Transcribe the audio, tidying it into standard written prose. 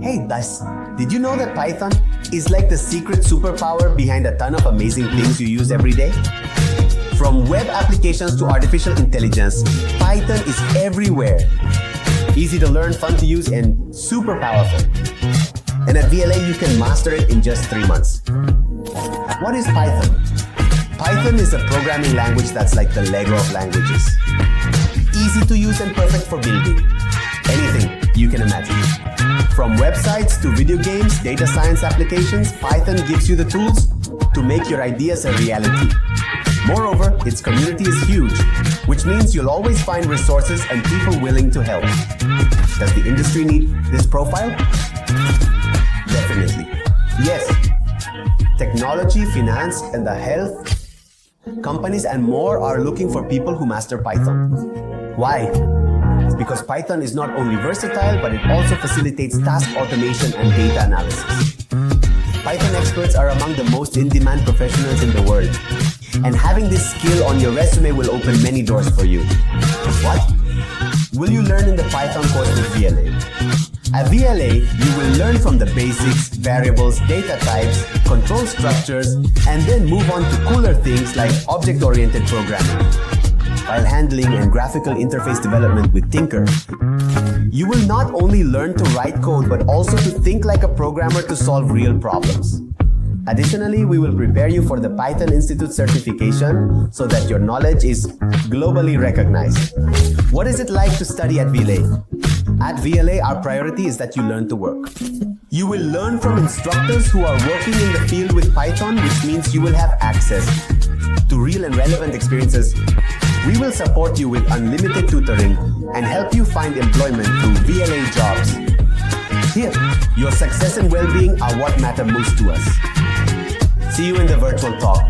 Hey guys, did you know that Python is like the secret superpower behind a ton of amazing things you use every day? From web applications to artificial intelligence, Python is everywhere. Easy to learn, fun to use, and super powerful. And at VLA, you can master it in just 3 months. What is Python? Python is a programming language that's like the Lego of languages. Easy to use and perfect for building anything you can imagine. From websites to video games, data science applications, Python gives you the tools to make your ideas a reality. Moreover, its community is huge, which means you'll always find resources and people willing to help. Does the industry need this profile? Definitely. Yes. Technology, finance, and the health, companies and more are looking for people who master Python. Why? Because Python is not only versatile, but it also facilitates task automation and data analysis. Python experts are among the most in-demand professionals in the world. And having this skill on your resume will open many doors for you. What? Will you learn in the Python course with VLA? At VLA, you will learn from the basics, variables, data types, control structures, and then move on to cooler things like object-oriented programming, file handling, and graphical interface development with Tinker. You will not only learn to write code, but also to think like a programmer to solve real problems. Additionally, we will prepare you for the Python Institute certification so that your knowledge is globally recognized. What is it like to study at VLA? At VLA, our priority is that you learn to work. You will learn from instructors who are working in the field with Python, which means you will have access to real and relevant experiences. We will support you with unlimited tutoring and help you find employment through VLA jobs. Here, your success and well-being are what matter most to us. See you in the virtual talk.